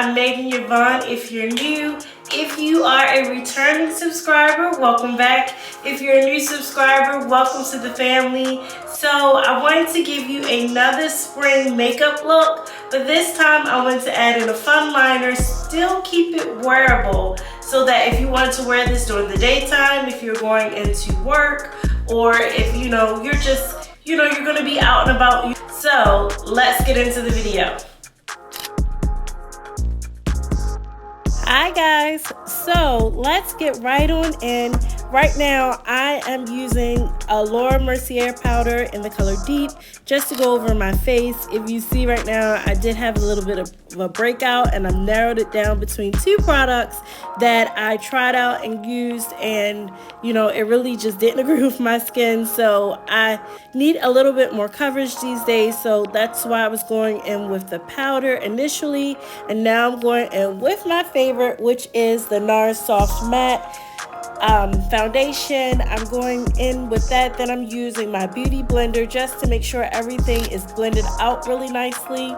I'm Megan Yvonne. If you're new, if you are a returning subscriber, welcome back. If you're a new subscriber, welcome to the family. So I wanted to give you another spring makeup look, but this time I wanted to add in a fun liner, still keep it wearable, so that if you wanted to wear this during the daytime, if you're going into work, or if you're just, you're gonna be out and about. So let's get into the video. Hi guys, so let's get right on in. Right now I am using a Laura Mercier powder in the color Deep just to go over my face. If you see right now, I did have a little bit of a breakout, and I've narrowed it down between two products that I tried out and used, and it really just didn't agree with my skin, so I need a little bit more coverage these days. So that's why I was going in with the powder initially, and now I'm going in with my favorite, which is the NARS Soft Matte foundation. I'm going in with that. Then I'm using my beauty blender just to make sure everything is blended out really nicely.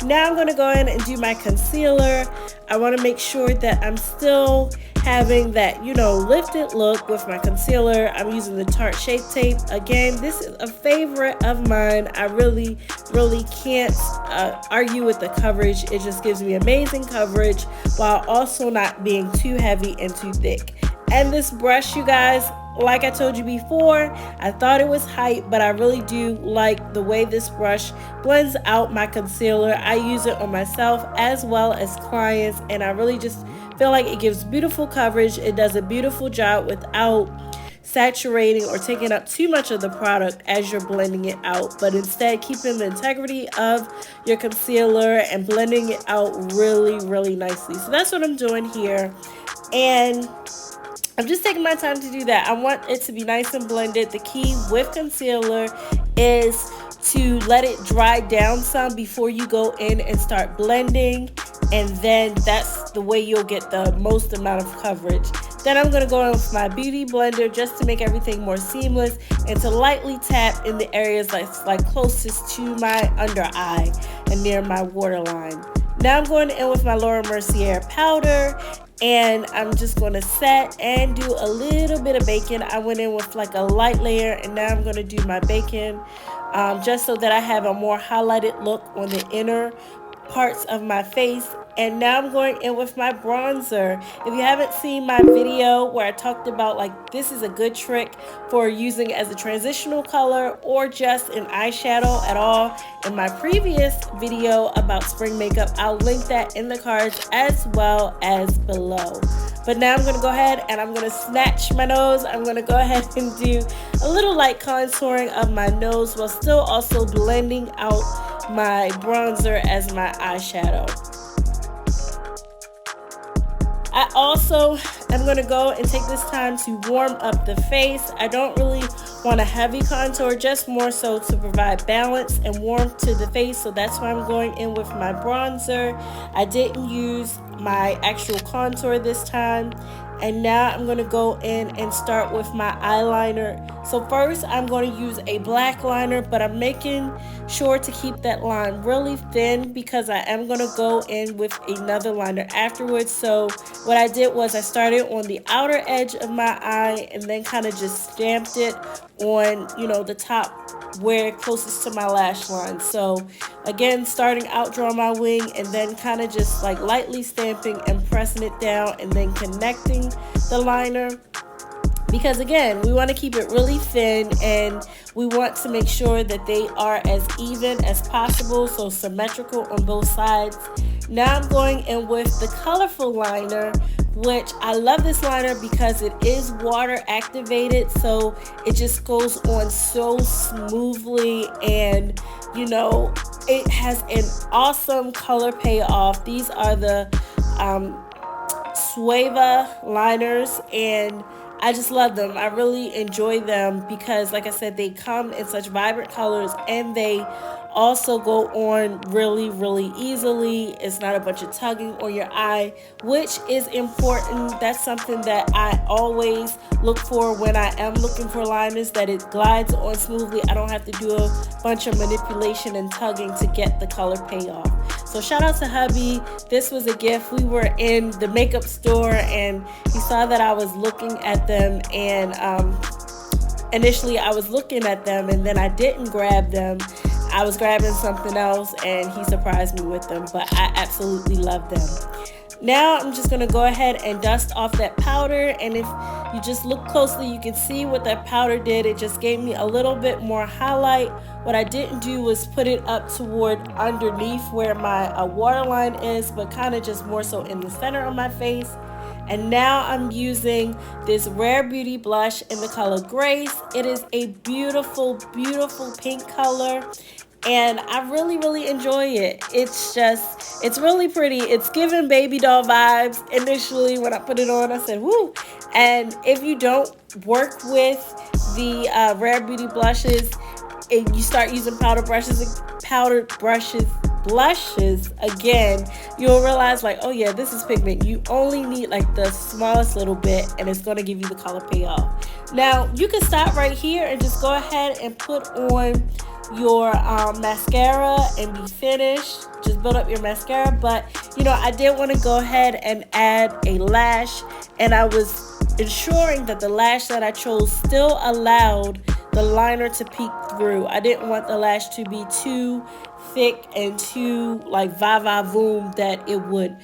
Now I'm going to go in and do my concealer. I want to make sure that I'm still having that lifted look with my concealer. I'm using the Tarte Shape Tape. Again, this is a favorite of mine. I really can't argue with the coverage. It just gives me amazing coverage while also not being too heavy and too thick. And this brush, you guys, like I told you before, I thought it was hype, but I really do like the way this brush blends out my concealer. I use it on myself as well as clients, and I really just feel like it gives beautiful coverage. It does a beautiful job without saturating or taking up too much of the product as you're blending it out, but instead keeping the integrity of your concealer and blending it out really nicely. So that's what I'm doing here, and I'm just taking my time to do that. I want it to be nice and blended. The key with concealer is to let it dry down some before you go in and start blending, and then that's the way you'll get the most amount of coverage. Then I'm going to go in with my beauty blender just to make everything more seamless and to lightly tap in the areas that's like closest to my under eye and near my waterline. Now I'm going in with my Laura Mercier powder, and I'm just going to set and do a little bit of baking. I went in with like a light layer, and now I'm going to do my baking just so that I have a more highlighted look on the inner parts of my face. And now I'm going in with my bronzer. If you haven't seen my video where I talked about like this is a good trick for using as a transitional color or just an eyeshadow at all, in my previous video about spring makeup, I'll link that in the cards as well as below. But now I'm going to go ahead and I'm going to snatch my nose. I'm going to go ahead and do a little light contouring of my nose while still also blending out my bronzer as my eyeshadow. I also am going to go and take this time to warm up the face. I don't really want a heavy contour, just more so to provide balance and warmth to the face. So that's why I'm going in with my bronzer. I didn't use my actual contour this time. And now I'm going to go in and start with my eyeliner. So first I'm going to use a black liner, but I'm making sure to keep that line really thin because I am going to go in with another liner afterwards. So what I did was I started on the outer edge of my eye and then kind of just stamped it on, the top where closest to my lash line. So again, starting out, draw my wing, and then kind of just like lightly stamping and pressing it down and then connecting the liner, because again, we want to keep it really thin and we want to make sure that they are as even as possible, so symmetrical on both sides. Now I'm going in with the colorful liner, which I love this liner because it is water activated, so it just goes on so smoothly, and it has an awesome color payoff. These are the Sueva liners, and I just love them. I really enjoy them because, like I said, they come in such vibrant colors and they also go on really easily. It's not a bunch of tugging on your eye, which is important. That's something that I always look for when I am looking for liners, that it glides on smoothly. I don't have to do a bunch of manipulation and tugging to get the color payoff. So shout out to hubby. This was a gift. We were in the makeup store and he saw that I was looking at them, and initially I was looking at them and then I didn't grab them. I was grabbing something else and he surprised me with them, but I absolutely love them. Now I'm just going to go ahead and dust off that powder, and if you just look closely, you can see what that powder did. It just gave me a little bit more highlight. What I didn't do was put it up toward underneath where my waterline is, but kind of just more so in the center of my face. And now I'm using this Rare Beauty blush in the color Grace. It is a beautiful, beautiful pink color. And I really enjoy it. It's really pretty. It's giving baby doll vibes. Initially, when I put it on, I said, woo. And if you don't work with the Rare Beauty blushes, and you start using blushes again, you'll realize like, oh yeah, this is pigment. You only need like the smallest little bit and it's going to give you the color payoff. Now, you can stop right here and just go ahead and put on your mascara and be finished. Just build up your mascara, but you know, I did want to go ahead and add a lash, and I was ensuring that the lash that I chose still allowed the liner to peek through. I didn't want the lash to be too thick and too like va-va-voom that it would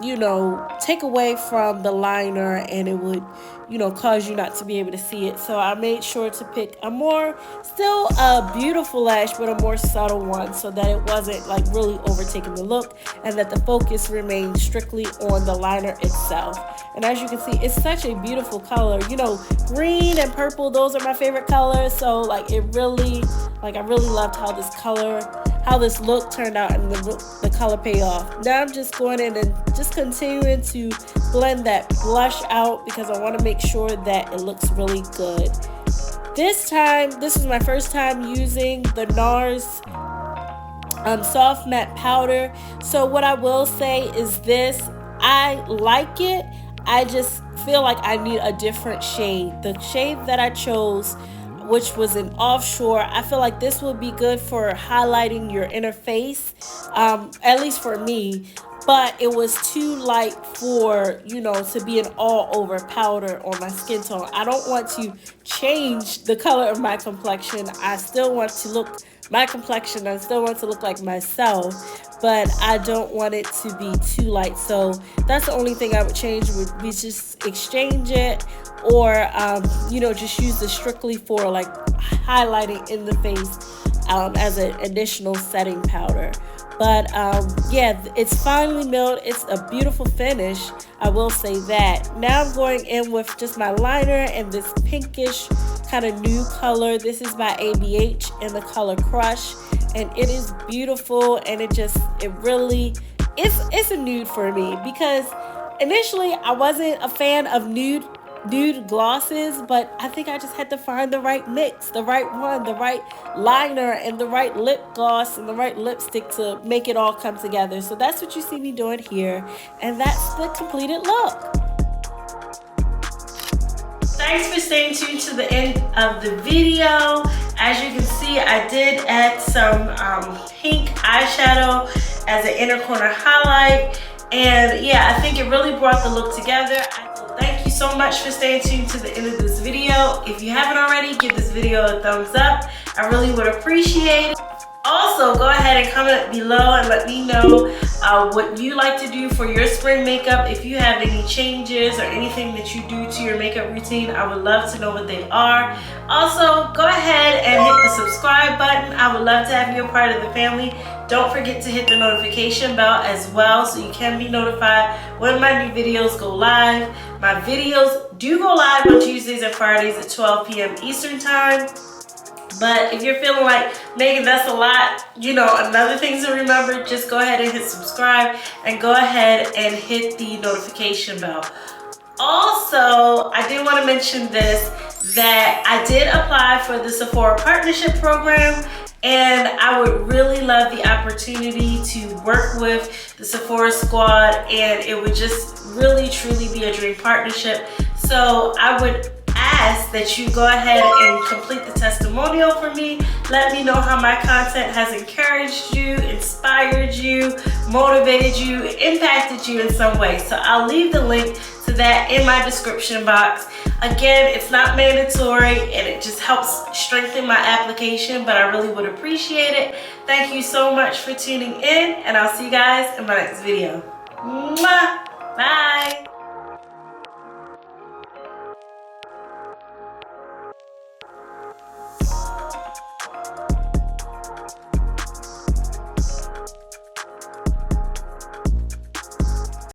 you know, take away from the liner and it would, you know, cause you not to be able to see it. So I made sure to pick a more, still a beautiful lash, but a more subtle one, so that it wasn't like really overtaking the look and that the focus remained strictly on the liner itself. And as you can see, it's such a beautiful color. You know, green and purple, those are my favorite colors. So like it really, like I really loved how this color, how this look turned out and the color payoff. Now I'm just going in and just continuing to blend that blush out because I want to make sure that it looks really good. This is my first time using the NARS soft matte powder. So what I will say is this, I like it. I just feel like I need a different shade. The shade that I chose, which was an offshore, I feel like this would be good for highlighting your inner face, at least for me. But it was too light for, you know, to be an all over powder on my skin tone. I don't want to change the color of my complexion. I still want to look my complexion. I still want to look like myself, but I don't want it to be too light. So that's the only thing I would change, would be just exchange it, or you know, just use this strictly for like highlighting in the face as an additional setting powder. But yeah, it's finely milled. It's a beautiful finish, I will say that. Now I'm going in with just my liner and this pinkish kind of nude color. This is by ABH in the color Crush, and it is beautiful, and it's a nude for me, because initially I wasn't a fan of nude glosses, but I think I just had to find the right mix, the right one, the right liner and the right lip gloss and the right lipstick to make it all come together. So that's what you see me doing here, and that's the completed look. Thanks for staying tuned to the end of the video. As you can see, I did add some pink eyeshadow as an inner corner highlight, and yeah, I think it really brought the look together. Thank you so much for staying tuned to the end of this video. If you haven't already, give this video a thumbs up. I really would appreciate it. Also, go ahead and comment below and let me know what you like to do for your spring makeup. If you have any changes or anything that you do to your makeup routine, I would love to know what they are. Also, go ahead and hit the subscribe button. I would love to have you a part of the family. Don't forget to hit the notification bell as well, so you can be notified when my new videos go live. My videos do go live on Tuesdays and Fridays at 12 p.m. Eastern time. But if you're feeling like, Megan, that's a lot, you know, another thing to remember, just go ahead and hit subscribe and go ahead and hit the notification bell. Also, I did want to mention this, that I did apply for the Sephora partnership program, and I would really love the opportunity to work with the Sephorasquad, and it would just really truly be a dream partnership. So I would ask ask that you go ahead and complete the testimonial for me. Let me know how my content has encouraged you, inspired you, motivated you, impacted you in some way. So I'll leave the link to that in my description box. Again, it's not mandatory and it just helps strengthen my application, but I really would appreciate it. Thank you so much for tuning in, and I'll see you guys in my next video. Mwah! Bye!